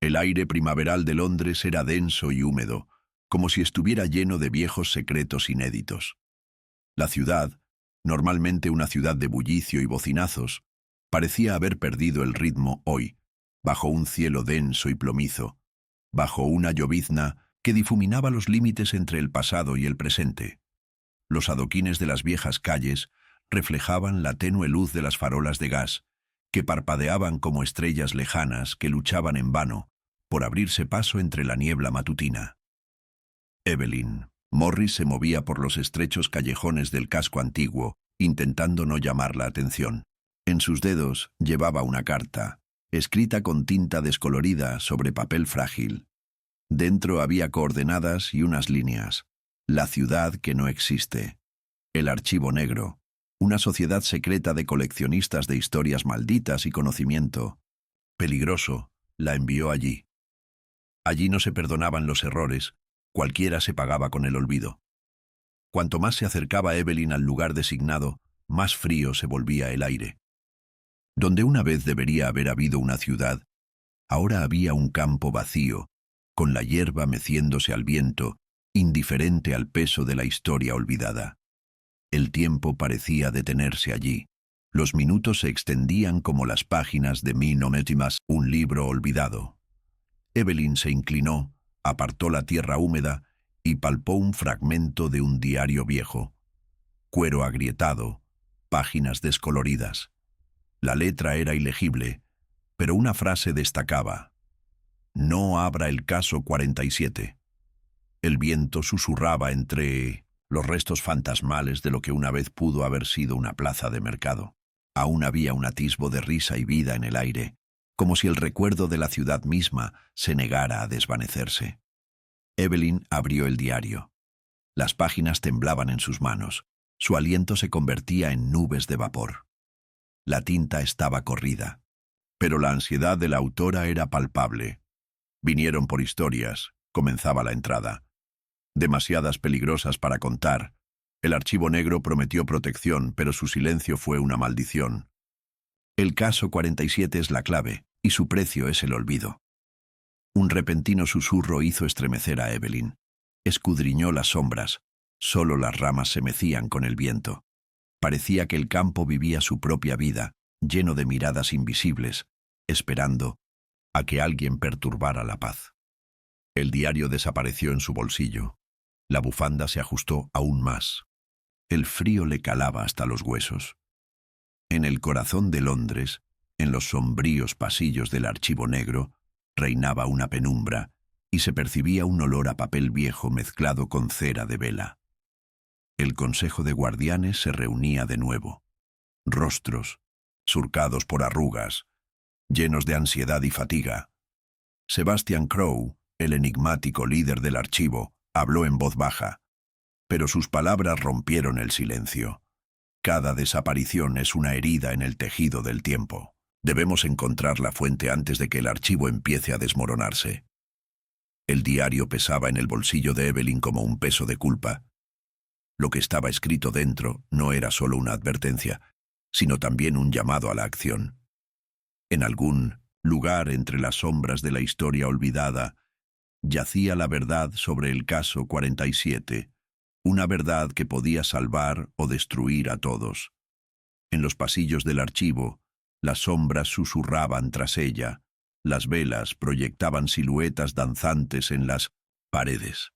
El aire primaveral de Londres era denso y húmedo, como si estuviera lleno de viejos secretos inéditos. La ciudad, normalmente una ciudad de bullicio y bocinazos, parecía haber perdido el ritmo hoy, bajo un cielo denso y plomizo, bajo una llovizna que difuminaba los límites entre el pasado y el presente. Los adoquines de las viejas calles reflejaban la tenue luz de las farolas de gas, que parpadeaban como estrellas lejanas que luchaban en vano por abrirse paso entre la niebla matutina. Evelyn. Morris se movía por los estrechos callejones del casco antiguo, intentando no llamar la atención. En sus dedos llevaba una carta, escrita con tinta descolorida sobre papel frágil. Dentro había coordenadas y unas líneas. La ciudad que no existe. El archivo negro. Una sociedad secreta de coleccionistas de historias malditas y conocimiento. Peligroso, la envió allí. Allí no se perdonaban los errores, cualquiera se pagaba con el olvido. Cuanto más se acercaba Evelyn al lugar designado, más frío se volvía el aire. Donde una vez debería haber habido una ciudad, ahora había un campo vacío, con la hierba meciéndose al viento, indiferente al peso de la historia olvidada. El tiempo parecía detenerse allí. Los minutos se extendían como las páginas de Mi no Más, un libro olvidado. Evelyn se inclinó, apartó la tierra húmeda y palpó un fragmento de un diario viejo. Cuero agrietado, páginas descoloridas. La letra era ilegible, pero una frase destacaba. No abra el caso 47. El viento susurraba entre los restos fantasmales de lo que una vez pudo haber sido una plaza de mercado. Aún había un atisbo de risa y vida en el aire, como si el recuerdo de la ciudad misma se negara a desvanecerse. Evelyn abrió el diario. Las páginas temblaban en sus manos. Su aliento se convertía en nubes de vapor. La tinta estaba corrida, pero la ansiedad de la autora era palpable. Vinieron por historias, comenzaba la entrada. Demasiadas peligrosas para contar. El archivo negro prometió protección, pero su silencio fue una maldición. El caso 47 es la clave, y su precio es el olvido. Un repentino susurro hizo estremecer a Evelyn. Escudriñó las sombras. Solo las ramas se mecían con el viento. Parecía que el campo vivía su propia vida, lleno de miradas invisibles, esperando a que alguien perturbara la paz. El diario desapareció en su bolsillo. La bufanda se ajustó aún más. El frío le calaba hasta los huesos. En el corazón de Londres, en los sombríos pasillos del archivo negro, reinaba una penumbra y se percibía un olor a papel viejo mezclado con cera de vela. El consejo de guardianes se reunía de nuevo. Rostros, surcados por arrugas, llenos de ansiedad y fatiga. Sebastian Crowe, el enigmático líder del archivo, habló en voz baja, pero sus palabras rompieron el silencio. Cada desaparición es una herida en el tejido del tiempo. Debemos encontrar la fuente antes de que el archivo empiece a desmoronarse. El diario pesaba en el bolsillo de Evelyn como un peso de culpa. Lo que estaba escrito dentro no era solo una advertencia, sino también un llamado a la acción. En algún lugar entre las sombras de la historia olvidada, yacía la verdad sobre el caso 47, una verdad que podía salvar o destruir a todos. En los pasillos del archivo, las sombras susurraban tras ella, las velas proyectaban siluetas danzantes en las paredes.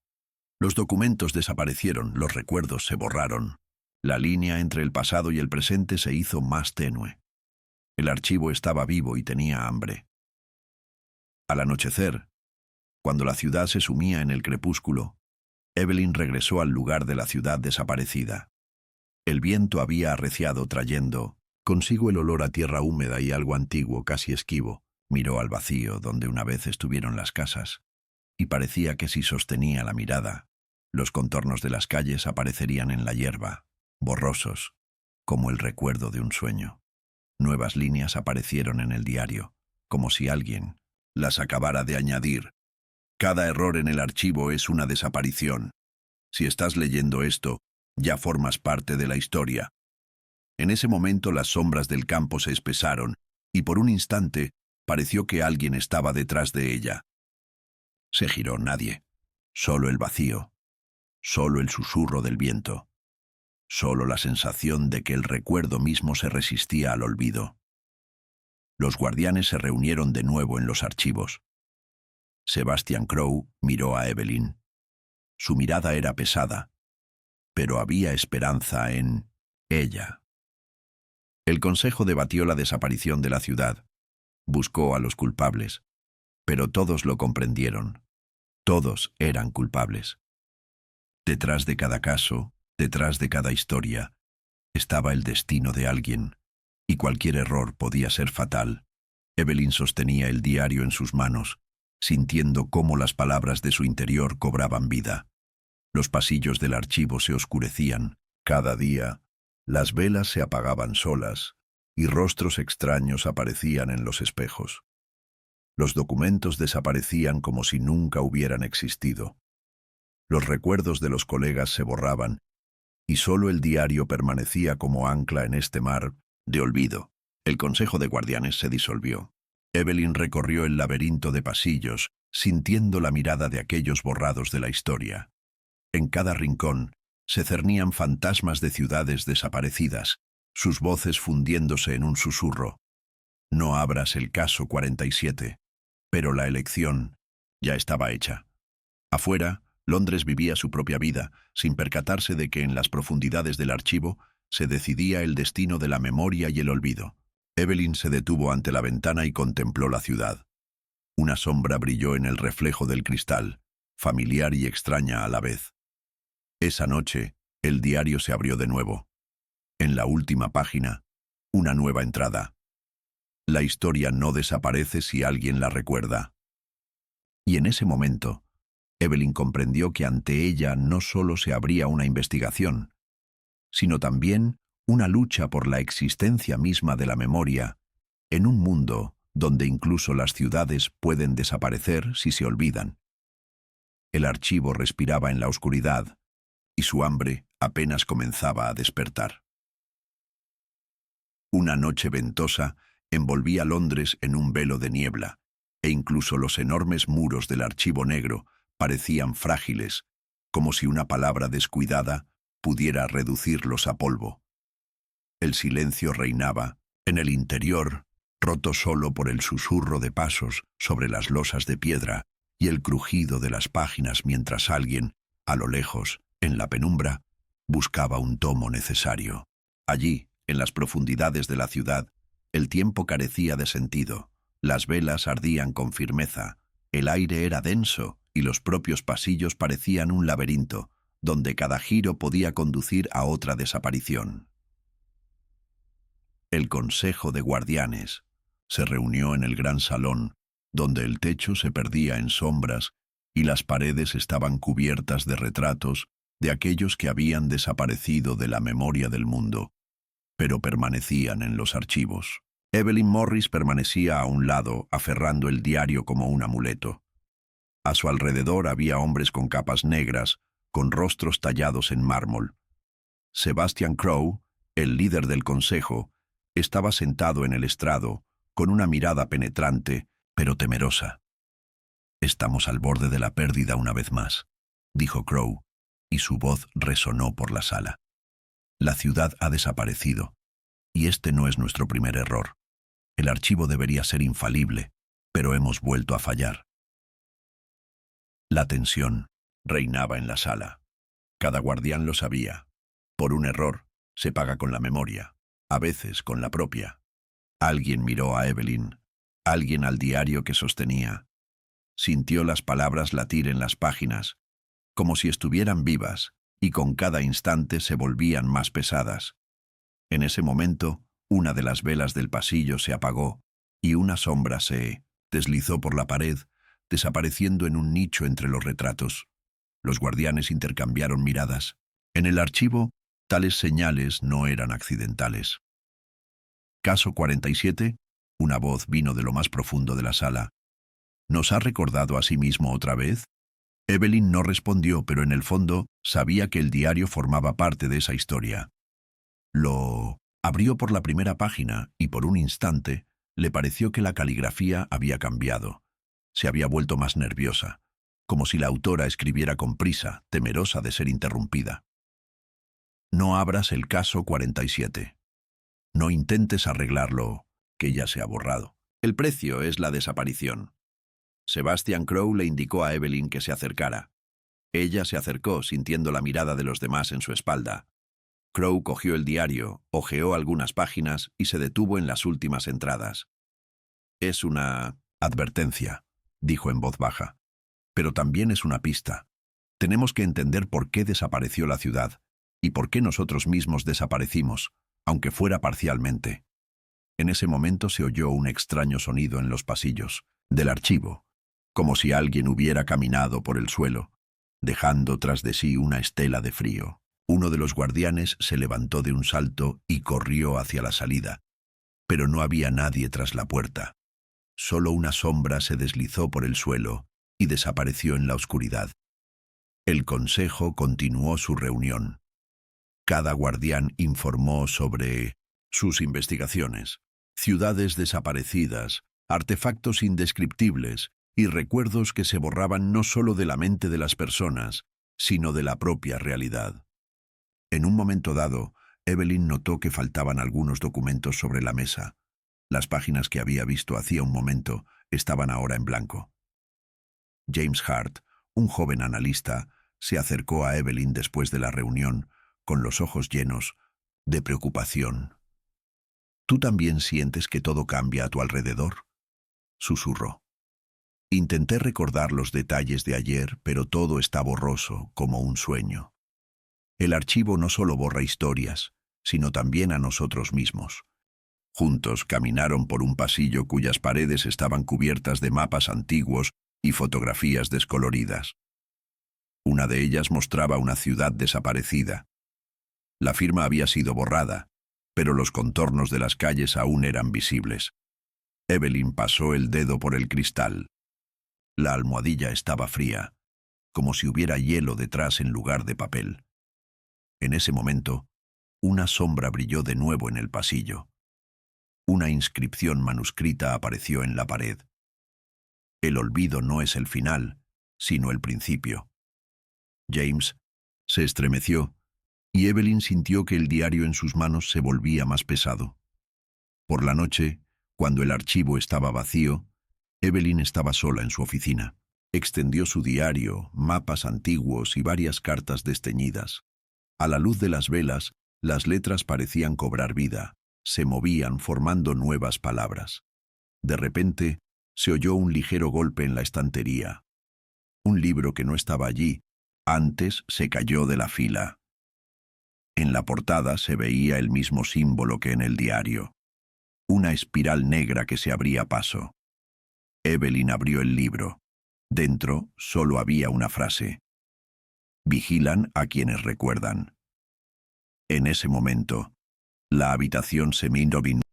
Los documentos desaparecieron, los recuerdos se borraron. La línea entre el pasado y el presente se hizo más tenue. El archivo estaba vivo y tenía hambre. Al anochecer, cuando la ciudad se sumía en el crepúsculo, Evelyn regresó al lugar de la ciudad desaparecida. El viento había arreciado trayendo consigo el olor a tierra húmeda y algo antiguo, casi esquivo. Miró al vacío donde una vez estuvieron las casas, y parecía que si sostenía la mirada, los contornos de las calles aparecerían en la hierba, borrosos, como el recuerdo de un sueño. Nuevas líneas aparecieron en el diario, como si alguien las acabara de añadir. Cada error en el archivo es una desaparición. Si estás leyendo esto, ya formas parte de la historia. En ese momento las sombras del campo se espesaron, y por un instante Pareció que alguien estaba detrás de ella. Se giró nadie. Solo el vacío. Solo el susurro del viento. Solo la sensación de que el recuerdo mismo se resistía al olvido. Los guardianes se reunieron de nuevo en los archivos. Sebastian Crowe miró a Evelyn. Su mirada era pesada, pero había esperanza en ella. El consejo debatió la desaparición de la ciudad. Buscó a los culpables, pero todos lo comprendieron. Todos eran culpables. Detrás de cada caso, detrás de cada historia, estaba el destino de alguien, y cualquier error podía ser fatal. Evelyn sostenía el diario en sus manos, sintiendo cómo las palabras de su interior cobraban vida. Los pasillos del archivo se oscurecían. Cada día, las velas se apagaban solas, y rostros extraños aparecían en los espejos. Los documentos desaparecían como si nunca hubieran existido. Los recuerdos de los colegas se borraban, y solo el diario permanecía como ancla en este mar de olvido. El Consejo de Guardianes se disolvió. Evelyn recorrió el laberinto de pasillos, sintiendo la mirada de aquellos borrados de la historia. En cada rincón se cernían fantasmas de ciudades desaparecidas, sus voces fundiéndose en un susurro. No abras el caso 47. Pero la elección ya estaba hecha. Afuera, Londres vivía su propia vida, sin percatarse de que en las profundidades del archivo se decidía el destino de la memoria y el olvido. Evelyn se detuvo ante la ventana y contempló la ciudad. Una sombra brilló en el reflejo del cristal, familiar y extraña a la vez. Esa noche, el diario se abrió de nuevo. En la última página, una nueva entrada. La historia no desaparece si alguien la recuerda. Y en ese momento, Evelyn comprendió que ante ella no solo se abría una investigación, sino también una lucha por la existencia misma de la memoria, en un mundo donde incluso las ciudades pueden desaparecer si se olvidan. El archivo respiraba en la oscuridad, y su hambre apenas comenzaba a despertar. Una noche ventosa envolvía Londres en un velo de niebla, e incluso los enormes muros del archivo negro parecían frágiles, como si una palabra descuidada pudiera reducirlos a polvo. El silencio reinaba en el interior, roto solo por el susurro de pasos sobre las losas de piedra y el crujido de las páginas mientras alguien, a lo lejos, en la penumbra, buscaba un tomo necesario. Allí, en las profundidades de la ciudad, el tiempo carecía de sentido. Las velas ardían con firmeza, el aire era denso y los propios pasillos parecían un laberinto, donde cada giro podía conducir a otra desaparición. El Consejo de Guardianes se reunió en el gran salón, donde el techo se perdía en sombras y las paredes estaban cubiertas de retratos de aquellos que habían desaparecido de la memoria del mundo, pero permanecían en los archivos. Evelyn Morris permanecía a un lado, aferrando el diario como un amuleto. A su alrededor había hombres con capas negras, con rostros tallados en mármol. Sebastian Crowe, el líder del consejo, estaba sentado en el estrado, con una mirada penetrante, pero temerosa. «Estamos al borde de la pérdida una vez más», dijo Crowe, y su voz resonó por la sala. «La ciudad ha desaparecido, y este no es nuestro primer error. El archivo debería ser infalible, pero hemos vuelto a fallar». La tensión reinaba en la sala. Cada guardián lo sabía. Por un error, se paga con la memoria, a veces con la propia. Alguien miró a Evelyn, alguien al diario que sostenía. Sintió las palabras latir en las páginas, como si estuvieran vivas, y con cada instante se volvían más pesadas. En ese momento, una de las velas del pasillo se apagó, y una sombra se deslizó por la pared, desapareciendo en un nicho entre los retratos. Los guardianes intercambiaron miradas. En el archivo, tales señales no eran accidentales. Caso 47, una voz vino de lo más profundo de la sala. ¿Nos ha recordado a sí mismo otra vez? Evelyn no respondió, pero en el fondo sabía que el diario formaba parte de esa historia. Lo abrió por la primera página y por un instante Le pareció que la caligrafía había cambiado. Se había vuelto más nerviosa, como si la autora escribiera con prisa, temerosa de ser interrumpida. No abras el caso 47. No intentes arreglarlo, que ya se ha borrado. El precio es la desaparición. Sebastian Crowe le indicó a Evelyn que se acercara. Ella se acercó, sintiendo la mirada de los demás en su espalda. Crowe cogió el diario, hojeó algunas páginas y se detuvo en las últimas entradas. «Es una advertencia», dijo en voz baja. «Pero también es una pista. Tenemos que entender por qué desapareció la ciudad y por qué nosotros mismos desaparecimos, aunque fuera parcialmente». En ese momento se oyó un extraño sonido en los pasillos del archivo, como si alguien hubiera caminado por el suelo, dejando tras de sí una estela de frío. Uno de los guardianes se levantó de un salto y corrió hacia la salida, pero no había nadie tras la puerta. Solo una sombra se deslizó por el suelo y desapareció en la oscuridad. El consejo continuó su reunión. Cada guardián informó sobre sus investigaciones, ciudades desaparecidas, artefactos indescriptibles y recuerdos que se borraban no solo de la mente de las personas, sino de la propia realidad. En un momento dado, Evelyn notó que faltaban algunos documentos sobre la mesa. Las páginas que había visto hacía un momento estaban ahora en blanco. James Hart, un joven analista, se acercó a Evelyn después de la reunión, con los ojos llenos de preocupación. «¿Tú también sientes que todo cambia a tu alrededor?», susurró. «Intenté recordar los detalles de ayer, pero todo está borroso, como un sueño. El archivo no solo borra historias, sino también a nosotros mismos». Juntos caminaron por un pasillo cuyas paredes estaban cubiertas de mapas antiguos y fotografías descoloridas. Una de ellas mostraba una ciudad desaparecida. La firma había sido borrada, pero los contornos de las calles aún eran visibles. Evelyn pasó el dedo por el cristal. La almohadilla estaba fría, como si hubiera hielo detrás en lugar de papel. En ese momento, una sombra brilló de nuevo en el pasillo. Una inscripción manuscrita apareció en la pared. «El olvido no es el final, sino el principio». James se estremeció, y Evelyn sintió que el diario en sus manos se volvía más pesado. Por la noche, cuando el archivo estaba vacío, Evelyn estaba sola en su oficina. Extendió su diario, mapas antiguos y varias cartas desteñidas. A la luz de las velas, las letras parecían cobrar vida, se movían formando nuevas palabras. De repente, se oyó un ligero golpe en la estantería. Un libro que no estaba allí, antes se cayó de la fila. En la portada se veía el mismo símbolo que en el diario. Una espiral negra que se abría paso. Evelyn abrió el libro. Dentro solo había una frase: «Vigilan a quienes recuerdan». En ese momento, la habitación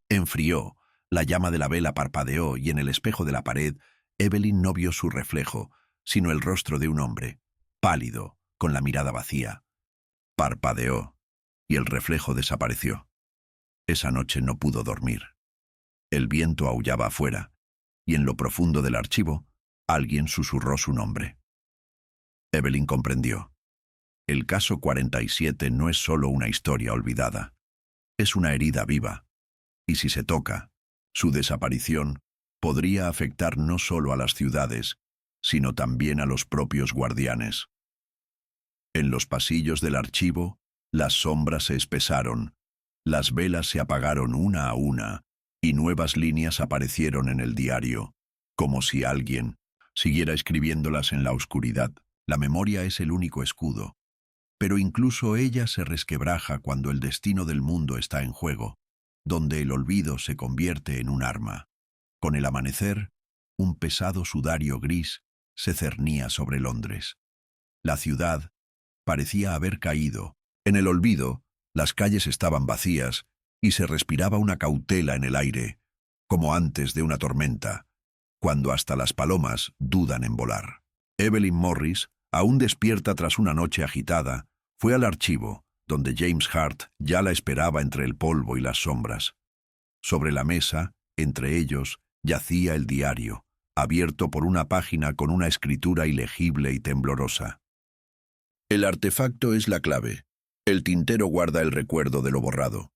enfrió, la llama de la vela parpadeó y en el espejo de la pared, Evelyn no vio su reflejo, sino el rostro de un hombre, pálido, con la mirada vacía. Parpadeó, y el reflejo desapareció. Esa noche no pudo dormir. El viento aullaba afuera, y en lo profundo del archivo, alguien susurró su nombre. Evelyn comprendió. El caso 47 no es solo una historia olvidada. Es una herida viva, y si se toca, su desaparición podría afectar no solo a las ciudades, sino también a los propios guardianes. En los pasillos del archivo, las sombras se espesaron, las velas se apagaron una a una, y nuevas líneas aparecieron en el diario, como si alguien siguiera escribiéndolas en la oscuridad. La memoria es el único escudo, pero incluso ella se resquebraja cuando el destino del mundo está en juego, donde el olvido se convierte en un arma. Con el amanecer, un pesado sudario gris se cernía sobre Londres. La ciudad parecía haber caído. En el olvido, las calles estaban vacías y se respiraba una cautela en el aire, como antes de una tormenta, cuando hasta las palomas dudan en volar. Evelyn Morris, aún despierta tras una noche agitada, fue al archivo, donde James Hart ya la esperaba entre el polvo y las sombras. Sobre la mesa, Entre ellos yacía el diario, abierto por una página con una escritura ilegible y temblorosa. El artefacto es la clave. El tintero guarda el recuerdo de lo borrado.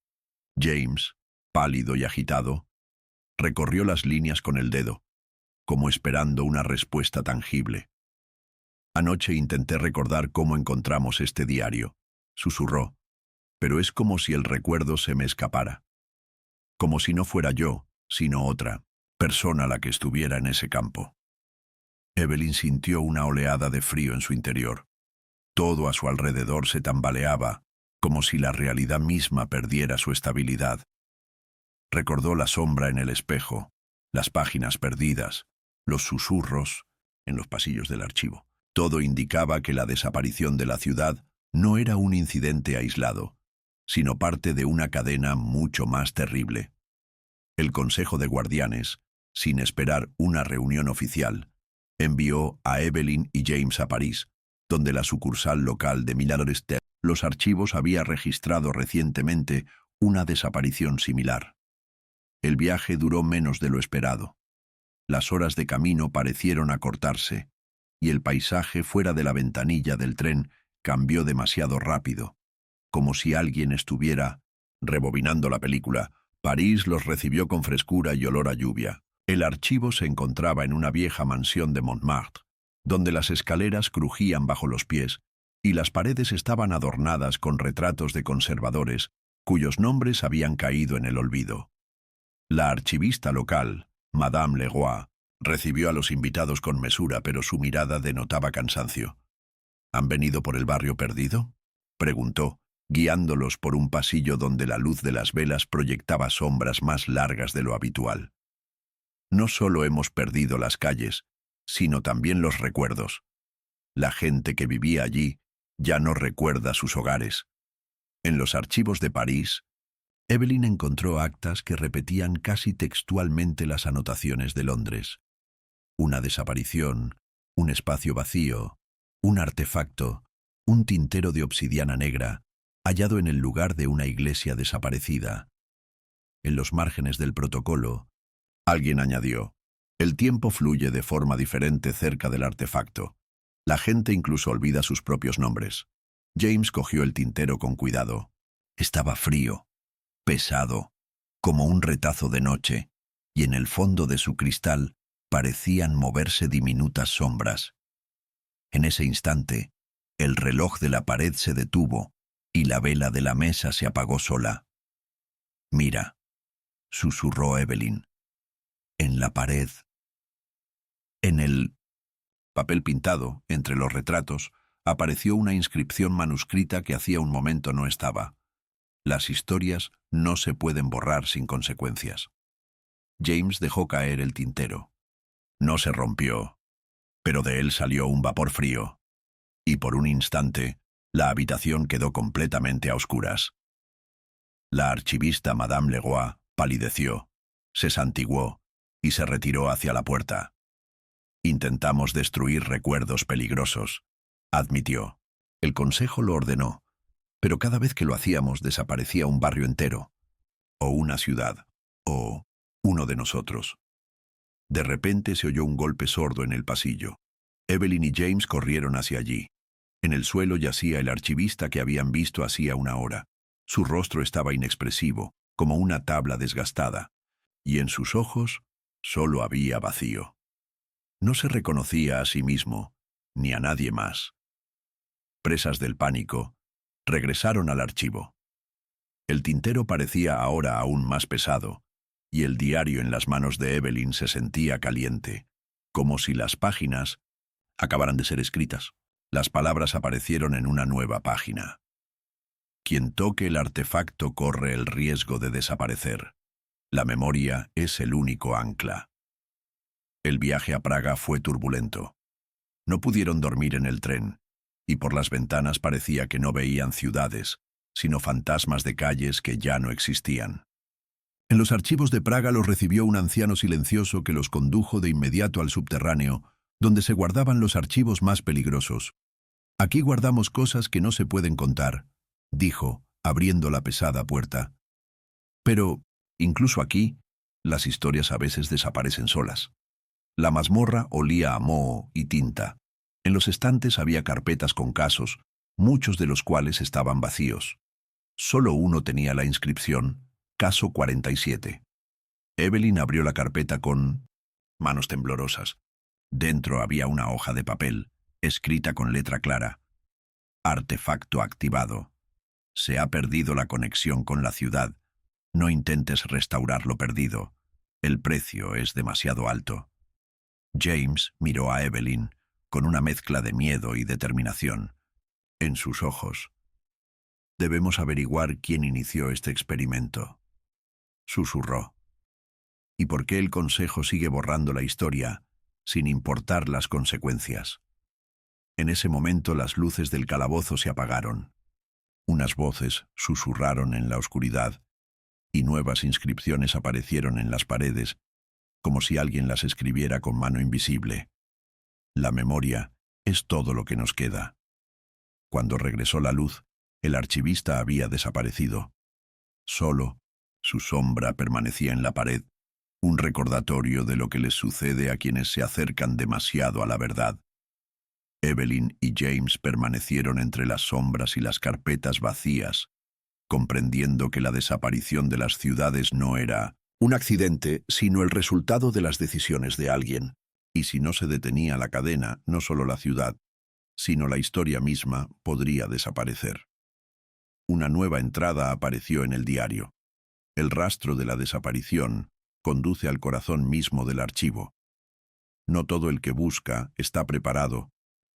James, pálido y agitado, recorrió las líneas con el dedo, como esperando una respuesta tangible. Anoche intenté recordar cómo encontramos este diario, susurró, pero es como si el recuerdo se me escapara. Como si no fuera yo, sino otra persona la que estuviera en ese campo. Evelyn sintió una oleada de frío en su interior. Todo a su alrededor se tambaleaba, como si la realidad misma perdiera su estabilidad. Recordó la sombra en el espejo, las páginas perdidas, los susurros en los pasillos del archivo. Todo indicaba que la desaparición de la ciudad no era un incidente aislado, sino parte de una cadena mucho más terrible. El Consejo de Guardianes, sin esperar una reunión oficial, envió a Evelyn y James a París, donde la sucursal local de Milagros de los archivos había registrado recientemente una desaparición similar. El viaje duró menos de lo esperado. Las horas de camino parecieron acortarse, y el paisaje fuera de la ventanilla del tren cambió demasiado rápido, como si alguien estuviera rebobinando la película. París los recibió con frescura y olor a lluvia. El archivo se encontraba en una vieja mansión de Montmartre, donde las escaleras crujían bajo los pies y las paredes estaban adornadas con retratos de conservadores cuyos nombres habían caído en el olvido. La archivista local, Madame Leroy, recibió a los invitados con mesura, pero su mirada denotaba cansancio. ¿Han venido por el barrio perdido?, preguntó, guiándolos por un pasillo donde la luz de las velas proyectaba sombras más largas de lo habitual. No solo hemos perdido las calles, sino también los recuerdos. La gente que vivía allí ya no recuerda sus hogares. En los archivos de París, Evelyn encontró actas que repetían casi textualmente las anotaciones de Londres. Una desaparición, un espacio vacío, un artefacto, un tintero de obsidiana negra, hallado en el lugar de una iglesia desaparecida. En los márgenes del protocolo, alguien añadió: el tiempo fluye de forma diferente cerca del artefacto. La gente incluso olvida sus propios nombres. James cogió el tintero con cuidado. Estaba frío, pesado, como un retazo de noche, y en el fondo de su cristal parecían moverse diminutas sombras. En ese instante, el reloj de la pared se detuvo y la vela de la mesa se apagó sola. «Mira», susurró Evelyn. En la pared, en el papel pintado, entre los retratos, apareció una inscripción manuscrita que hacía un momento no estaba. Las historias no se pueden borrar sin consecuencias. James dejó caer el tintero. No se rompió, pero de él salió un vapor frío, y por un instante la habitación quedó completamente a oscuras. La archivista Madame Leroy palideció, se santiguó y se retiró hacia la puerta. Intentamos destruir recuerdos peligrosos, admitió. El consejo lo ordenó, pero cada vez que lo hacíamos desaparecía un barrio entero, o una ciudad, o uno de nosotros. De repente se oyó un golpe sordo en el pasillo. Evelyn y James corrieron hacia allí. En el suelo yacía el archivista que habían visto hacía una hora. Su rostro estaba inexpresivo, como una tabla desgastada, y en sus ojos solo había vacío. No se reconocía a sí mismo, ni a nadie más. Presas del pánico, regresaron al archivo. El tintero parecía ahora aún más pesado, y el diario en las manos de Evelyn se sentía caliente, como si las páginas acabaran de ser escritas. Las palabras aparecieron en una nueva página. Quien toque el artefacto corre el riesgo de desaparecer. La memoria es el único ancla. El viaje a Praga fue turbulento. No pudieron dormir en el tren, y por las ventanas parecía que no veían ciudades, sino fantasmas de calles que ya no existían. En los archivos de Praga los recibió un anciano silencioso que los condujo de inmediato al subterráneo, donde se guardaban los archivos más peligrosos. «Aquí guardamos cosas que no se pueden contar», dijo, abriendo la pesada puerta. «Pero, incluso aquí, Las historias a veces desaparecen solas. La mazmorra olía a moho y tinta. En los estantes había carpetas con casos, muchos de los cuales estaban vacíos. Solo uno tenía la inscripción Caso 47. Evelyn abrió la carpeta con manos temblorosas. Dentro había una hoja de papel, escrita con letra clara. Artefacto activado. Se ha perdido la conexión con la ciudad. No intentes restaurar lo perdido. El precio es demasiado alto. James miró a Evelyn con una mezcla de miedo y determinación en sus ojos. Debemos averiguar quién inició este experimento, susurró. ¿Y por qué el Consejo sigue borrando la historia sin importar las consecuencias? En ese momento las luces del calabozo se apagaron. Unas voces susurraron en la oscuridad y nuevas inscripciones aparecieron en las paredes, como si alguien las escribiera con mano invisible. La memoria es todo lo que nos queda. Cuando regresó la luz, el archivista había desaparecido. Solo su sombra permanecía en la pared, un recordatorio de lo que les sucede a quienes se acercan demasiado a la verdad. Evelyn y James permanecieron entre las sombras y las carpetas vacías, comprendiendo que la desaparición de las ciudades no era un accidente, sino el resultado de las decisiones de alguien. Y si no se detenía la cadena, no solo la ciudad, sino la historia misma podría desaparecer. Una nueva entrada apareció en el diario. El rastro de la desaparición conduce al corazón mismo del archivo. No todo el que busca está preparado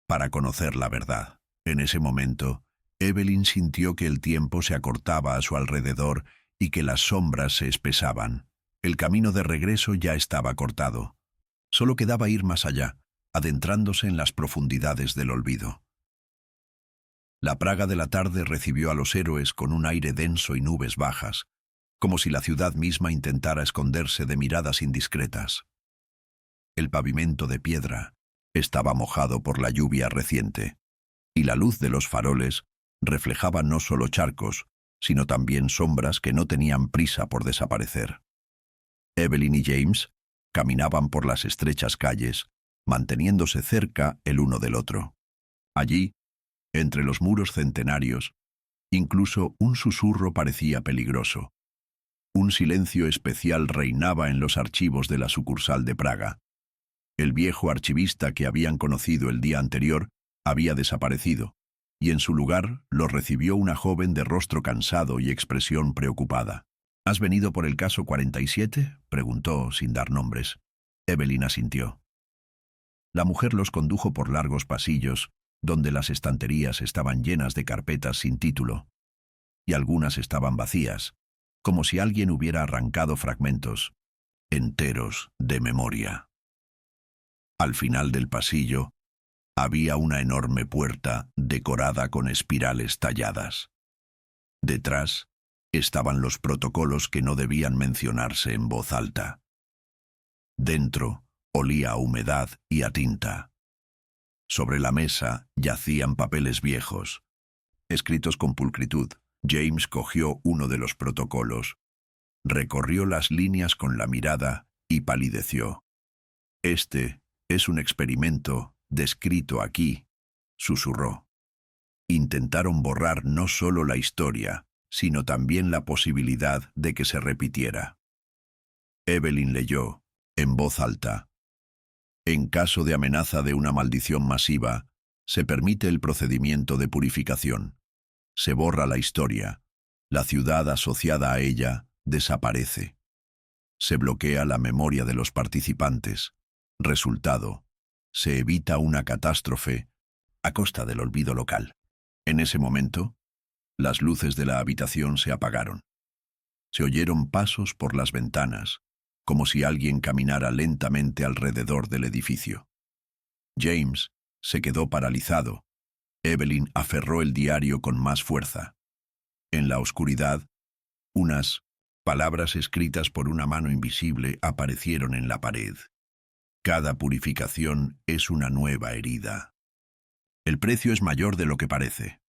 para conocer la verdad. En ese momento, Evelyn sintió que el tiempo se acortaba a su alrededor y que las sombras se espesaban. El camino de regreso ya estaba cortado. Solo quedaba ir más allá, adentrándose en las profundidades del olvido. La praga de la tarde recibió a los héroes con un aire denso y nubes bajas, como si la ciudad misma intentara esconderse de miradas indiscretas. El pavimento de piedra estaba mojado por la lluvia reciente, y la luz de los faroles reflejaba no solo charcos, sino también sombras que no tenían prisa por desaparecer. Evelyn y James caminaban por las estrechas calles, manteniéndose cerca el uno del otro. Allí, entre los muros centenarios, incluso un susurro parecía peligroso. Un silencio especial reinaba en los archivos de la sucursal de Praga. El viejo archivista que habían conocido el día anterior había desaparecido, y en su lugar lo recibió una joven de rostro cansado y expresión preocupada. ¿Has venido por el caso 47? Preguntó sin dar nombres. Evelyn asintió. La mujer los condujo por largos pasillos, donde las estanterías estaban llenas de carpetas sin título, y algunas estaban vacías, como si alguien hubiera arrancado fragmentos enteros de memoria. Al final del pasillo había una enorme puerta decorada con espirales talladas. Detrás estaban los protocolos que no debían mencionarse en voz alta. Dentro olía a humedad y a tinta. Sobre la mesa yacían papeles viejos, escritos con pulcritud. James cogió uno de los protocolos, recorrió las líneas con la mirada y palideció. «Este es un experimento descrito aquí», susurró. Intentaron borrar no solo la historia, sino también la posibilidad de que se repitiera. Evelyn leyó, en voz alta: «En caso de amenaza de una maldición masiva, se permite el procedimiento de purificación. Se borra la historia. La ciudad asociada a ella desaparece. Se bloquea la memoria de los participantes. Resultado: se evita una catástrofe a costa del olvido local». En ese momento, las luces de la habitación se apagaron. Se oyeron pasos por las ventanas, como si alguien caminara lentamente alrededor del edificio. James se quedó paralizado. Evelyn aferró el diario con más fuerza. En la oscuridad, unas palabras escritas por una mano invisible aparecieron en la pared. Cada purificación es una nueva herida. El precio es mayor de lo que parece.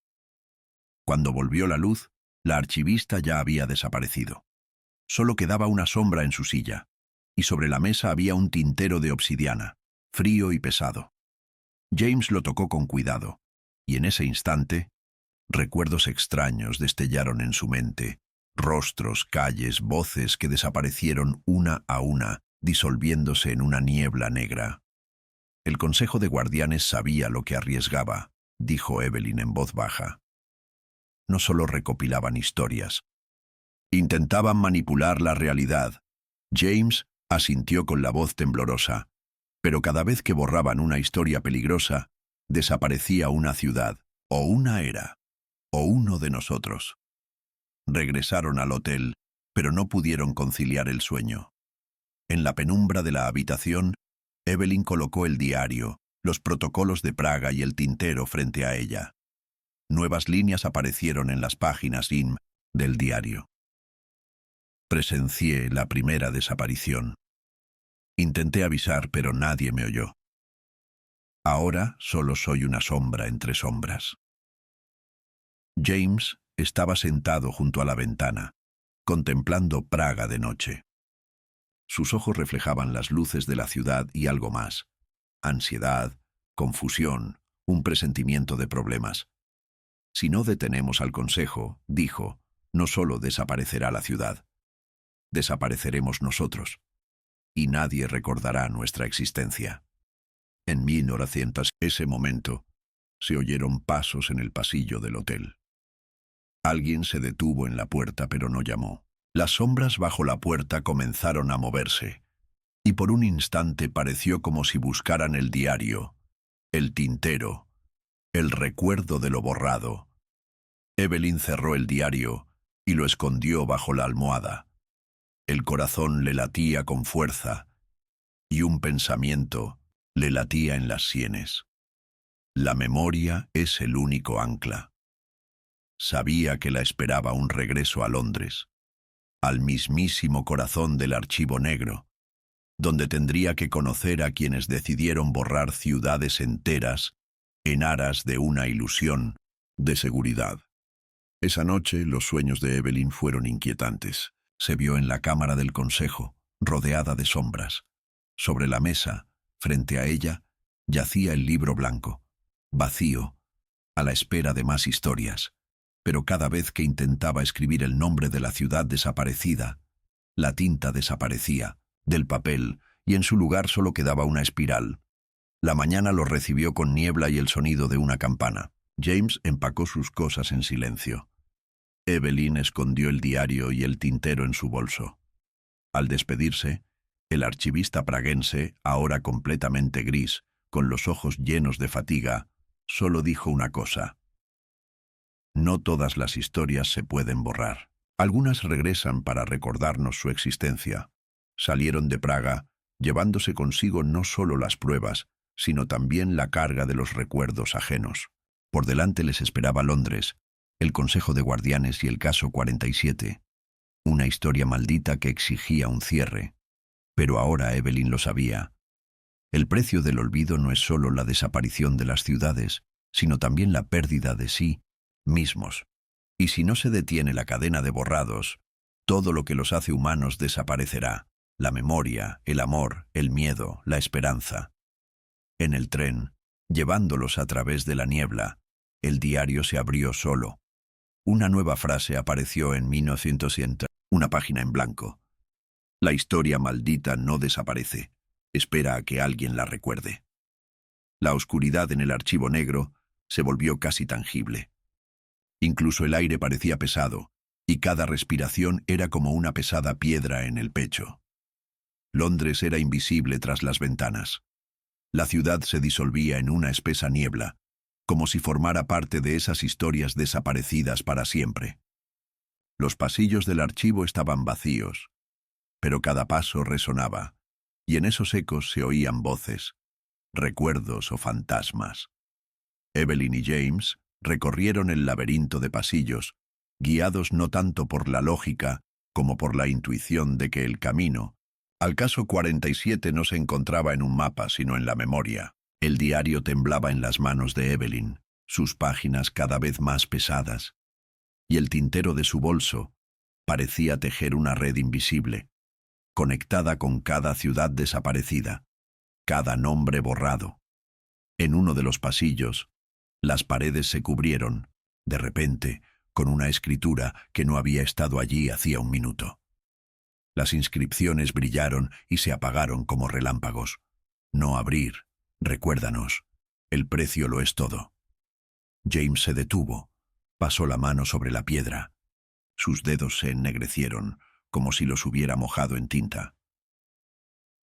Cuando volvió la luz, la archivista ya había desaparecido. Solo quedaba una sombra en su silla, y sobre la mesa había un tintero de obsidiana, frío y pesado. James lo tocó con cuidado, y en ese instante, recuerdos extraños destellaron en su mente, rostros, calles, voces que desaparecieron una a una, disolviéndose en una niebla negra. El Consejo de Guardianes sabía lo que arriesgaba, dijo Evelyn en voz baja. No solo recopilaban historias, intentaban manipular la realidad. James asintió con la voz temblorosa, pero cada vez que borraban una historia peligrosa, desaparecía una ciudad, o una era, o uno de nosotros. Regresaron al hotel, pero no pudieron conciliar el sueño. En la penumbra de la habitación, Evelyn colocó el diario, los protocolos de Praga y el tintero frente a ella. Nuevas líneas aparecieron en las páginas del diario. Presencié la primera desaparición. Intenté avisar, pero nadie me oyó. Ahora solo soy una sombra entre sombras. James estaba sentado junto a la ventana, contemplando Praga de noche. Sus ojos reflejaban las luces de la ciudad y algo más: ansiedad, confusión, un presentimiento de problemas. Si no detenemos al Consejo, dijo, no solo desaparecerá la ciudad, desapareceremos nosotros, y nadie recordará nuestra existencia. En 1900, ese momento, se oyeron pasos en el pasillo del hotel. Alguien se detuvo en la puerta, pero no llamó. Las sombras bajo la puerta comenzaron a moverse, y por un instante pareció como si buscaran el diario, el tintero, el recuerdo de lo borrado. Evelyn cerró el diario y lo escondió bajo la almohada. El corazón le latía con fuerza, y un pensamiento le latía en las sienes. La memoria es el único ancla. Sabía que la esperaba un regreso a Londres, al mismísimo corazón del Archivo Negro, donde tendría que conocer a quienes decidieron borrar ciudades enteras en aras de una ilusión de seguridad. Esa noche los sueños de Evelyn fueron inquietantes. Se vio en la cámara del Consejo, rodeada de sombras. Sobre la mesa, frente a ella, yacía el libro blanco, vacío, a la espera de más historias. Pero cada vez que intentaba escribir el nombre de la ciudad desaparecida, la tinta desaparecía del papel y en su lugar solo quedaba una espiral. La mañana lo recibió con niebla y el sonido de una campana. James empacó sus cosas en silencio. Evelyn escondió el diario y el tintero en su bolso. Al despedirse, el archivista praguense, ahora completamente gris, con los ojos llenos de fatiga, solo dijo una cosa: no todas las historias se pueden borrar. Algunas regresan para recordarnos su existencia. Salieron de Praga, llevándose consigo no solo las pruebas, sino también la carga de los recuerdos ajenos. Por delante les esperaba Londres, el Consejo de Guardianes y el caso 47, una historia maldita que exigía un cierre. Pero ahora Evelyn lo sabía. El precio del olvido no es solo la desaparición de las ciudades, sino también la pérdida de sí mismos. Y si no se detiene la cadena de borrados, todo lo que los hace humanos desaparecerá: la memoria, el amor, el miedo, la esperanza. En el tren, llevándolos a través de la niebla, el diario se abrió solo. Una nueva frase apareció en 1900, una página en blanco. La historia maldita no desaparece, espera a que alguien la recuerde. La oscuridad en el archivo negro se volvió casi tangible. Incluso el aire parecía pesado, y cada respiración era como una pesada piedra en el pecho. Londres era invisible tras las ventanas. La ciudad se disolvía en una espesa niebla, como si formara parte de esas historias desaparecidas para siempre. Los pasillos del archivo estaban vacíos, pero cada paso resonaba, y en esos ecos se oían voces, recuerdos o fantasmas. Evelyn y James recorrieron el laberinto de pasillos, guiados no tanto por la lógica como por la intuición de que el camino al caso 47 no se encontraba en un mapa, sino en la memoria. El diario temblaba en las manos de Evelyn, sus páginas cada vez más pesadas, y el tintero de su bolso parecía tejer una red invisible, conectada con cada ciudad desaparecida, cada nombre borrado. En uno de los pasillos, las paredes se cubrieron, de repente, con una escritura que no había estado allí hacía un minuto. Las inscripciones brillaron y se apagaron como relámpagos. No abrir, recuérdanos, el precio lo es todo. James se detuvo, pasó la mano sobre la piedra. Sus dedos se ennegrecieron, como si los hubiera mojado en tinta.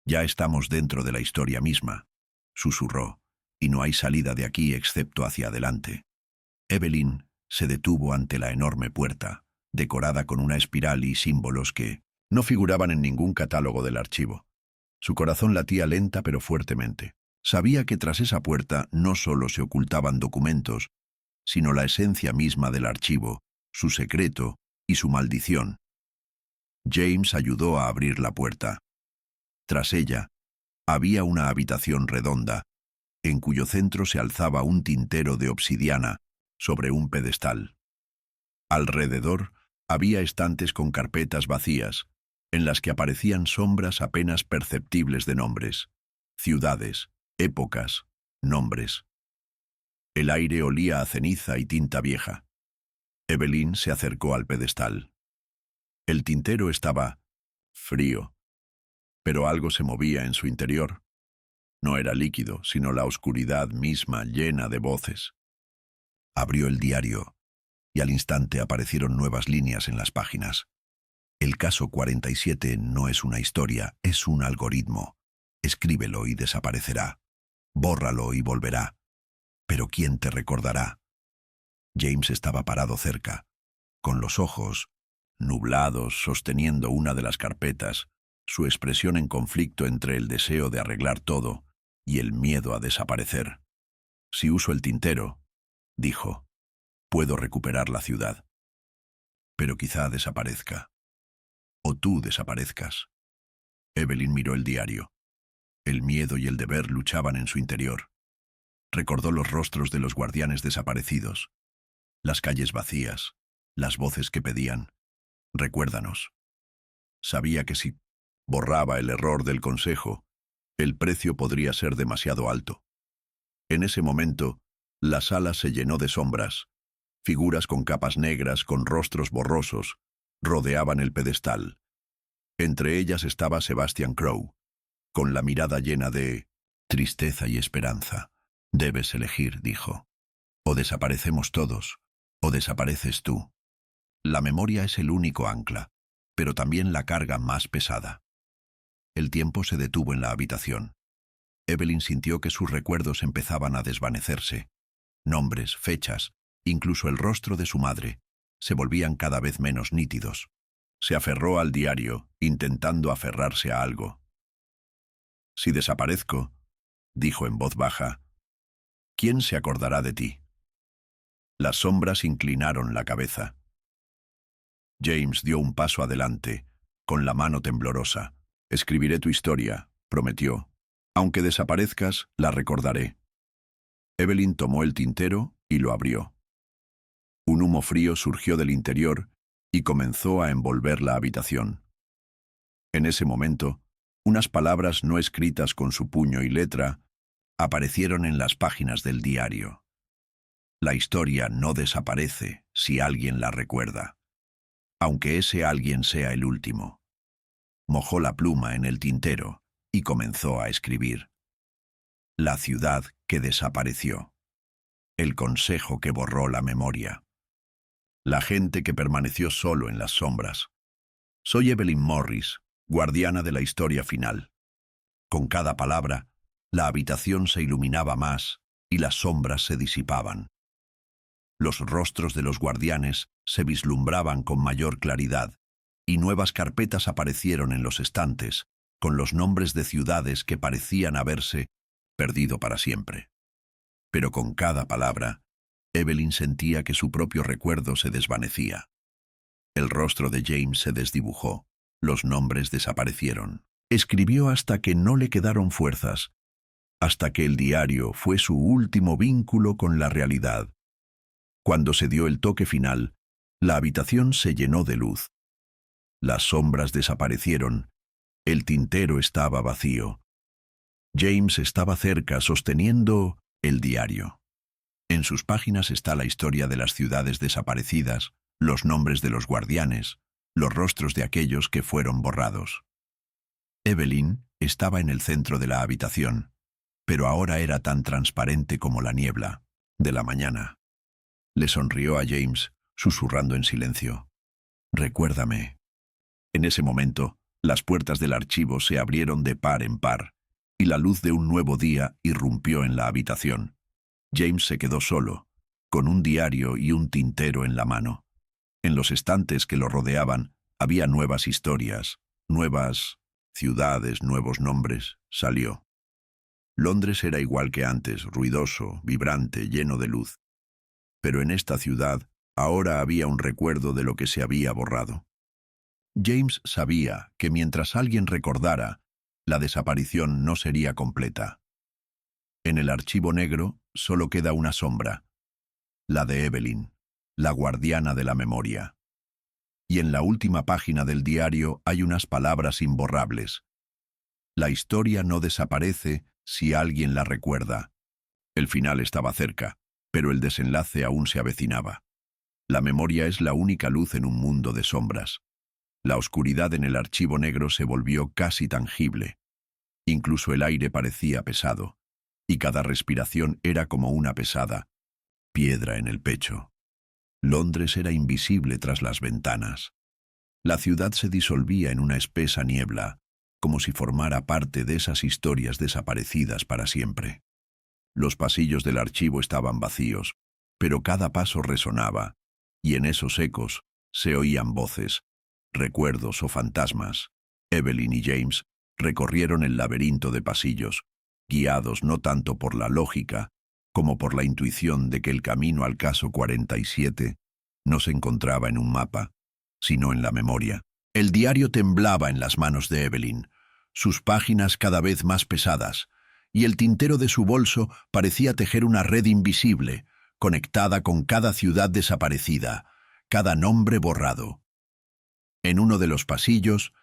«Ya estamos dentro de la historia misma», susurró, «y no hay salida de aquí excepto hacia adelante». Evelyn se detuvo ante la enorme puerta, decorada con una espiral y símbolos que no figuraban en ningún catálogo del archivo. Su corazón latía lenta pero fuertemente. Sabía que tras esa puerta no solo se ocultaban documentos, sino la esencia misma del archivo, su secreto y su maldición. James ayudó a abrir la puerta. Tras ella, había una habitación redonda, en cuyo centro se alzaba un tintero de obsidiana sobre un pedestal. Alrededor había estantes con carpetas vacías, en las que aparecían sombras apenas perceptibles de nombres, ciudades, épocas, nombres. El aire olía a ceniza y tinta vieja. Evelyn se acercó al pedestal. El tintero estaba frío, pero algo se movía en su interior. No era líquido, sino la oscuridad misma llena de voces. Abrió el diario, y al instante aparecieron nuevas líneas en las páginas. El caso 47 no es una historia, es un algoritmo. Escríbelo y desaparecerá. Bórralo y volverá. Pero ¿quién te recordará? James estaba parado cerca, con los ojos nublados, sosteniendo una de las carpetas, su expresión en conflicto entre el deseo de arreglar todo y el miedo a desaparecer. «Si uso el tintero», dijo, «puedo recuperar la ciudad. Pero quizá desaparezca. O tú desaparezcas». Evelyn miró el diario. El miedo y el deber luchaban en su interior. Recordó los rostros de los guardianes desaparecidos, las calles vacías, las voces que pedían, «Recuérdanos». Sabía que si borraba el error del consejo, el precio podría ser demasiado alto. En ese momento, la sala se llenó de sombras. Figuras con capas negras, con rostros borrosos, rodeaban el pedestal. Entre ellas estaba Sebastian Crowe, con la mirada llena de tristeza y esperanza. «Debes elegir», dijo. «O desaparecemos todos, o desapareces tú». La memoria es el único ancla, pero también la carga más pesada. El tiempo se detuvo en la habitación. Evelyn sintió que sus recuerdos empezaban a desvanecerse. Nombres, fechas, incluso el rostro de su madre, se volvían cada vez menos nítidos. Se aferró al diario, intentando aferrarse a algo. «Si desaparezco», dijo en voz baja, «¿quién se acordará de ti?» Las sombras inclinaron la cabeza. James dio un paso adelante, con la mano temblorosa. «Escribiré tu historia», prometió. «Aunque desaparezcas, la recordaré». Evelyn tomó el tintero y lo abrió. Un humo frío surgió del interior y comenzó a envolver la habitación. En ese momento, unas palabras no escritas con su puño y letra aparecieron en las páginas del diario. «La historia no desaparece si alguien la recuerda, aunque ese alguien sea el último». Mojó la pluma en el tintero y comenzó a escribir. La ciudad que desapareció. El consejo que borró la memoria. La gente que permaneció solo en las sombras. Soy Evelyn Morris, guardiana de la historia final. Con cada palabra, la habitación se iluminaba más y las sombras se disipaban. Los rostros de los guardianes se vislumbraban con mayor claridad, y nuevas carpetas aparecieron en los estantes, con los nombres de ciudades que parecían haberse perdido para siempre. Pero con cada palabra, Evelyn sentía que su propio recuerdo se desvanecía. El rostro de James se desdibujó, los nombres desaparecieron. Escribió hasta que no le quedaron fuerzas, hasta que el diario fue su último vínculo con la realidad. Cuando se dio el toque final, la habitación se llenó de luz. Las sombras desaparecieron. El tintero estaba vacío. James estaba cerca sosteniendo el diario. En sus páginas está la historia de las ciudades desaparecidas, los nombres de los guardianes, los rostros de aquellos que fueron borrados. Evelyn estaba en el centro de la habitación, pero ahora era tan transparente como la niebla de la mañana. Le sonrió a James, susurrando en silencio. «Recuérdame». En ese momento, las puertas del archivo se abrieron de par en par, y la luz de un nuevo día irrumpió en la habitación. James se quedó solo, con un diario y un tintero en la mano. En los estantes que lo rodeaban había nuevas historias, nuevas ciudades, nuevos nombres. Salió. Londres era igual que antes, ruidoso, vibrante, lleno de luz. Pero en esta ciudad ahora había un recuerdo de lo que se había borrado. James sabía que mientras alguien recordara, la desaparición no sería completa. En el archivo negro solo queda una sombra, la de Evelyn, la guardiana de la memoria. Y en la última página del diario hay unas palabras imborrables. La historia no desaparece si alguien la recuerda. El final estaba cerca, pero el desenlace aún se avecinaba. La memoria es la única luz en un mundo de sombras. La oscuridad en el archivo negro se volvió casi tangible. Incluso el aire parecía pesado, y cada respiración era como una pesada piedra en el pecho. Londres era invisible tras las ventanas. La ciudad se disolvía en una espesa niebla, como si formara parte de esas historias desaparecidas para siempre. Los pasillos del archivo estaban vacíos, pero cada paso resonaba, y en esos ecos se oían voces, recuerdos o fantasmas. Evelyn y James recorrieron el laberinto de pasillos, guiados no tanto por la lógica, como por la intuición de que el camino al caso 47 no se encontraba en un mapa, sino en la memoria. El diario temblaba en las manos de Evelyn, sus páginas cada vez más pesadas, y el tintero de su bolso parecía tejer una red invisible, conectada con cada ciudad desaparecida, cada nombre borrado. En uno de los pasillos,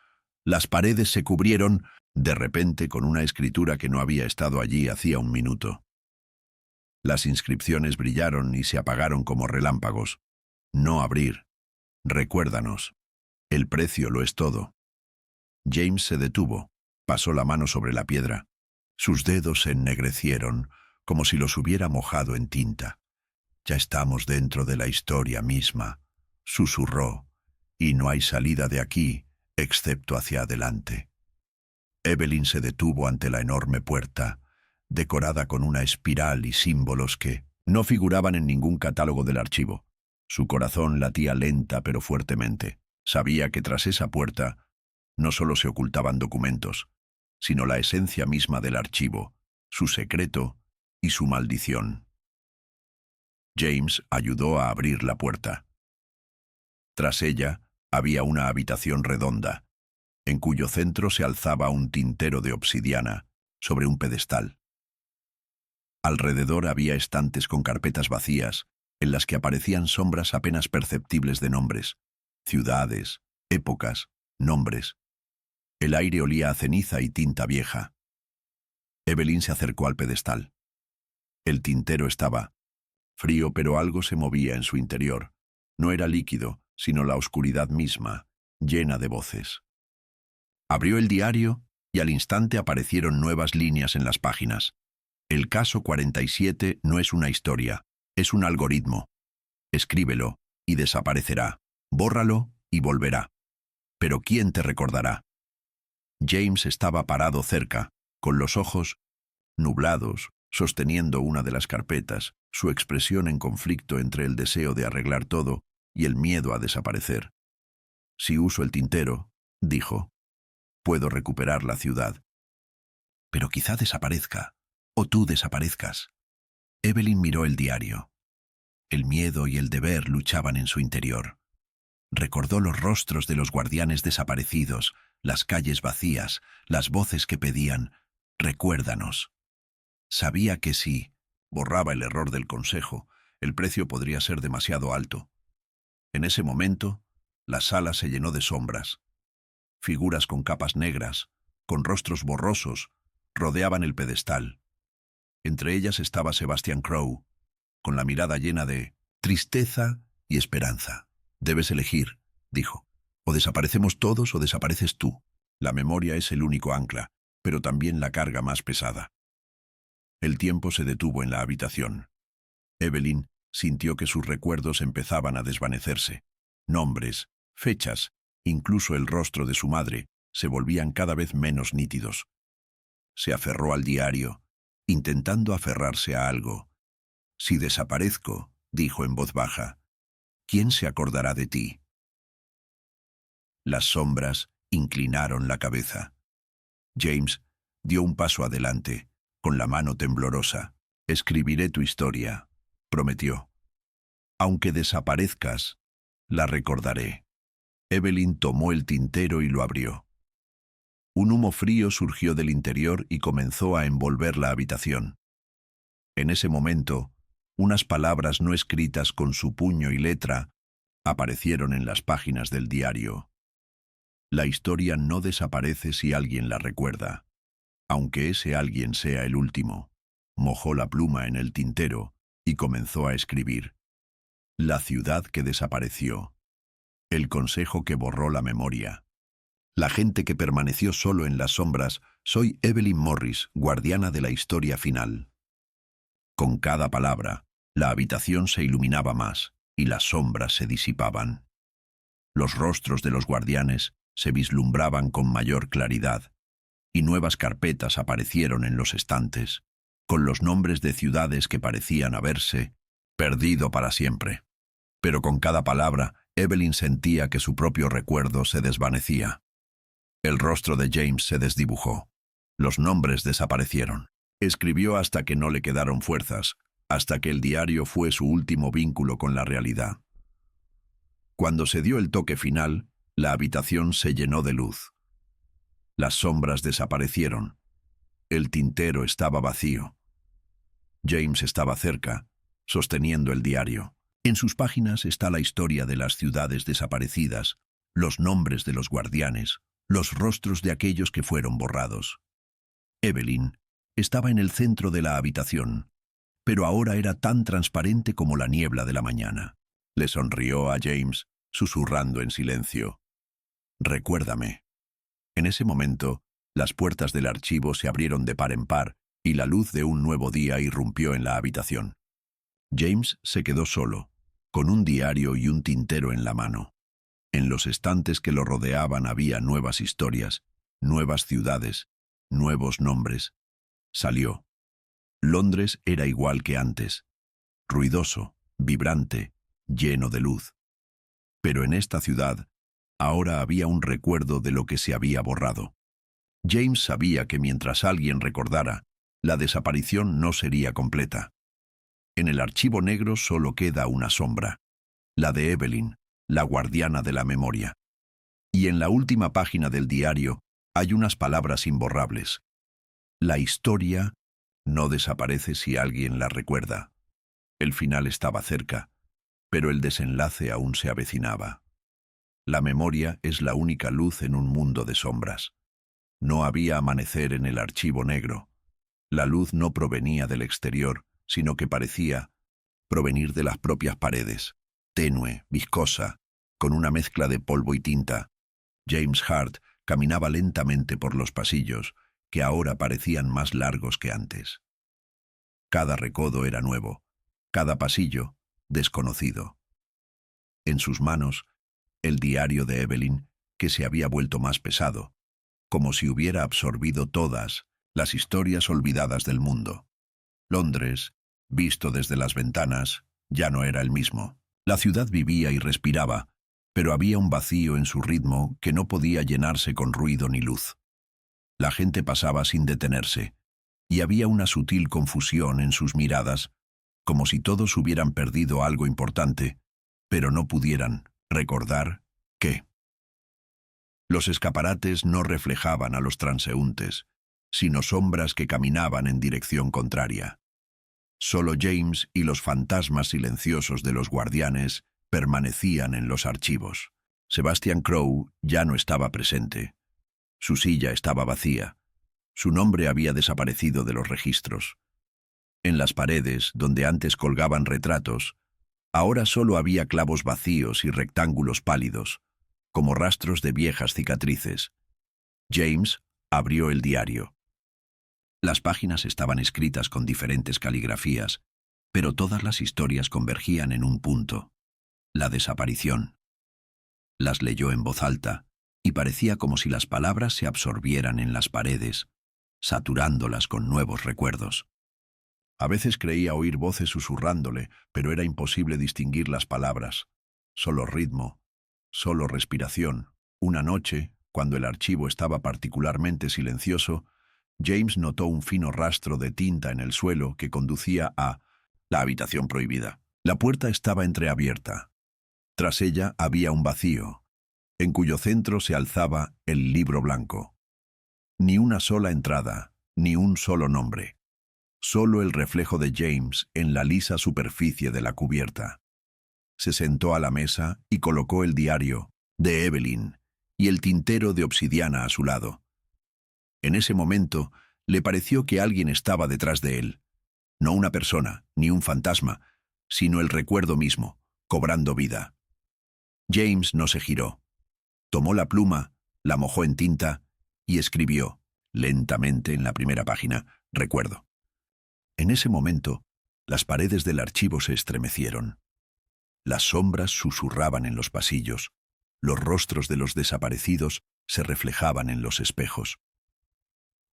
las paredes se cubrieron, de repente, con una escritura que no había estado allí hacía un minuto. Las inscripciones brillaron y se apagaron como relámpagos. No abrir. Recuérdanos. El precio lo es todo. James se detuvo, pasó la mano sobre la piedra. Sus dedos se ennegrecieron, como si los hubiera mojado en tinta. Ya estamos dentro de la historia misma, susurró, y no hay salida de aquí, excepto hacia adelante. Evelyn se detuvo ante la enorme puerta, decorada con una espiral y símbolos que no figuraban en ningún catálogo del archivo. Su corazón latía lenta pero fuertemente. Sabía que tras esa puerta no solo se ocultaban documentos, sino la esencia misma del archivo, su secreto y su maldición. James ayudó a abrir la puerta. Tras ella había una habitación redonda, en cuyo centro se alzaba un tintero de obsidiana sobre un pedestal. Alrededor había estantes con carpetas vacías, en las que aparecían sombras apenas perceptibles de nombres, ciudades, épocas, nombres. El aire olía a ceniza y tinta vieja. Evelyn se acercó al pedestal. El tintero estaba frío, pero algo se movía en su interior. No era líquido, sino la oscuridad misma, llena de voces. Abrió el diario y al instante aparecieron nuevas líneas en las páginas. El caso 47 no es una historia, es un algoritmo. Escríbelo y desaparecerá. Bórralo y volverá. Pero ¿quién te recordará? James estaba parado cerca, con los ojos nublados, sosteniendo una de las carpetas, su expresión en conflicto entre el deseo de arreglar todo y el miedo a desaparecer. Si uso el tintero, dijo, puedo recuperar la ciudad. Pero quizá desaparezca, o tú desaparezcas. Evelyn miró el diario. El miedo y el deber luchaban en su interior. Recordó los rostros de los guardianes desaparecidos, las calles vacías, las voces que pedían, recuérdanos. Sabía que si borraba el error del consejo, el precio podría ser demasiado alto. En ese momento, la sala se llenó de sombras. Figuras con capas negras, con rostros borrosos, rodeaban el pedestal. Entre ellas estaba Sebastian Crowe, con la mirada llena de tristeza y esperanza. «Debes elegir», dijo. «O desaparecemos todos o desapareces tú. La memoria es el único ancla, pero también la carga más pesada». El tiempo se detuvo en la habitación. Evelyn sintió que sus recuerdos empezaban a desvanecerse. Nombres, fechas, incluso el rostro de su madre, se volvían cada vez menos nítidos. Se aferró al diario, intentando aferrarse a algo. «Si desaparezco», dijo en voz baja, «¿quién se acordará de ti?» Las sombras inclinaron la cabeza. James dio un paso adelante, con la mano temblorosa. «Escribiré tu historia», prometió. «Aunque desaparezcas, la recordaré». Evelyn tomó el tintero y lo abrió. Un humo frío surgió del interior y comenzó a envolver la habitación. En ese momento, unas palabras no escritas con su puño y letra aparecieron en las páginas del diario. «La historia no desaparece si alguien la recuerda, aunque ese alguien sea el último». Mojó la pluma en el tintero y comenzó a escribir. «La ciudad que desapareció. El consejo que borró la memoria. La gente que permaneció solo en las sombras. Soy Evelyn Morris, guardiana de la historia final». Con cada palabra, la habitación se iluminaba más y las sombras se disipaban. Los rostros de los guardianes se vislumbraban con mayor claridad y nuevas carpetas aparecieron en los estantes, con los nombres de ciudades que parecían haberse perdido para siempre. Pero con cada palabra, Evelyn sentía que su propio recuerdo se desvanecía. El rostro de James se desdibujó. Los nombres desaparecieron. Escribió hasta que no le quedaron fuerzas, hasta que el diario fue su último vínculo con la realidad. Cuando se dio el toque final, la habitación se llenó de luz. Las sombras desaparecieron. El tintero estaba vacío. James estaba cerca, sosteniendo el diario. En sus páginas está la historia de las ciudades desaparecidas, los nombres de los guardianes, los rostros de aquellos que fueron borrados. Evelyn estaba en el centro de la habitación, pero ahora era tan transparente como la niebla de la mañana. Le sonrió a James, susurrando en silencio. «Recuérdame». En ese momento, las puertas del archivo se abrieron de par en par y la luz de un nuevo día irrumpió en la habitación. James se quedó solo, con un diario y un tintero en la mano. En los estantes que lo rodeaban había nuevas historias, nuevas ciudades, nuevos nombres. Salió. Londres era igual que antes, ruidoso, vibrante, lleno de luz. Pero en esta ciudad, ahora había un recuerdo de lo que se había borrado. James sabía que mientras alguien recordara, la desaparición no sería completa. En el archivo negro solo queda una sombra, la de Evelyn, la guardiana de la memoria. Y en la última página del diario hay unas palabras imborrables. La historia no desaparece si alguien la recuerda. El final estaba cerca, pero el desenlace aún se avecinaba. La memoria es la única luz en un mundo de sombras. No había amanecer en el archivo negro. La luz no provenía del exterior, sino que parecía provenir de las propias paredes, tenue, viscosa, con una mezcla de polvo y tinta. James Hart caminaba lentamente por los pasillos, que ahora parecían más largos que antes. Cada recodo era nuevo, cada pasillo desconocido. En sus manos, el diario de Evelyn, que se había vuelto más pesado, como si hubiera absorbido todas las historias olvidadas del mundo. Londres, visto desde las ventanas, ya no era el mismo. La ciudad vivía y respiraba, pero había un vacío en su ritmo que no podía llenarse con ruido ni luz. La gente pasaba sin detenerse, y había una sutil confusión en sus miradas, como si todos hubieran perdido algo importante, pero no pudieran recordar qué. Los escaparates no reflejaban a los transeúntes, sino sombras que caminaban en dirección contraria. Solo James y los fantasmas silenciosos de los guardianes permanecían en los archivos. Sebastian Crowe ya no estaba presente. Su silla estaba vacía. Su nombre había desaparecido de los registros. En las paredes, donde antes colgaban retratos, ahora solo había clavos vacíos y rectángulos pálidos, como rastros de viejas cicatrices. James abrió el diario. Las páginas estaban escritas con diferentes caligrafías, pero todas las historias convergían en un punto: la desaparición. Las leyó en voz alta, y parecía como si las palabras se absorbieran en las paredes, saturándolas con nuevos recuerdos. A veces creía oír voces susurrándole, pero era imposible distinguir las palabras. Solo ritmo, solo respiración. Una noche, cuando el archivo estaba particularmente silencioso, James notó un fino rastro de tinta en el suelo que conducía a la habitación prohibida. La puerta estaba entreabierta. Tras ella había un vacío, en cuyo centro se alzaba el libro blanco. Ni una sola entrada, ni un solo nombre. Solo el reflejo de James en la lisa superficie de la cubierta. Se sentó a la mesa y colocó el diario de Evelyn y el tintero de obsidiana a su lado. En ese momento le pareció que alguien estaba detrás de él. No una persona, ni un fantasma, sino el recuerdo mismo, cobrando vida. James no se giró. Tomó la pluma, la mojó en tinta y escribió, lentamente en la primera página, recuerdo. En ese momento, las paredes del archivo se estremecieron. Las sombras susurraban en los pasillos. Los rostros de los desaparecidos se reflejaban en los espejos.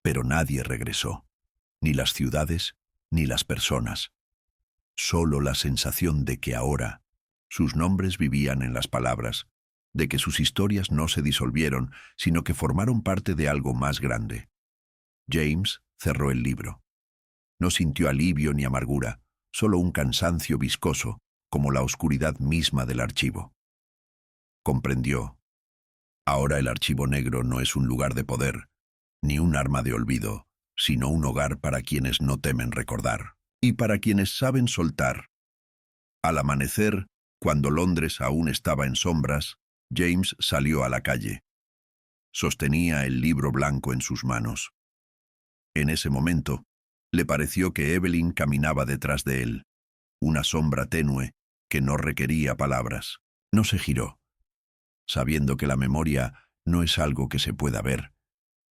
Pero nadie regresó. Ni las ciudades, ni las personas. Solo la sensación de que ahora sus nombres vivían en las palabras, de que sus historias no se disolvieron, sino que formaron parte de algo más grande. James cerró el libro. No sintió alivio ni amargura, solo un cansancio viscoso, como la oscuridad misma del archivo. Comprendió. Ahora el archivo negro no es un lugar de poder, ni un arma de olvido, sino un hogar para quienes no temen recordar, y para quienes saben soltar. Al amanecer, cuando Londres aún estaba en sombras, James salió a la calle. Sostenía el libro blanco en sus manos. En ese momento, le pareció que Evelyn caminaba detrás de él, una sombra tenue que no requería palabras. No se giró, sabiendo que la memoria no es algo que se pueda ver,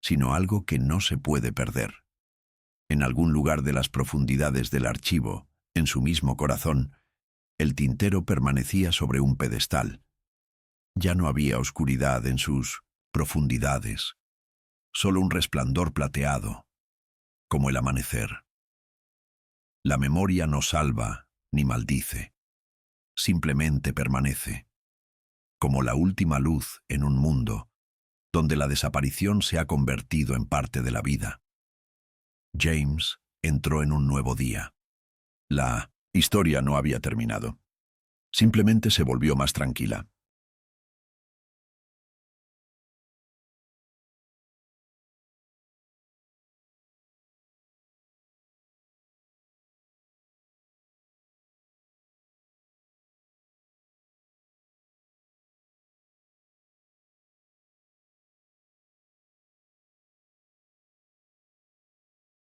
sino algo que no se puede perder. En algún lugar de las profundidades del archivo, en su mismo corazón, el tintero permanecía sobre un pedestal. Ya no había oscuridad en sus profundidades, solo un resplandor plateado, como el amanecer. La memoria no salva ni maldice, simplemente permanece, como la última luz en un mundo donde la desaparición se ha convertido en parte de la vida. James entró en un nuevo día. La historia no había terminado. Simplemente se volvió más tranquila.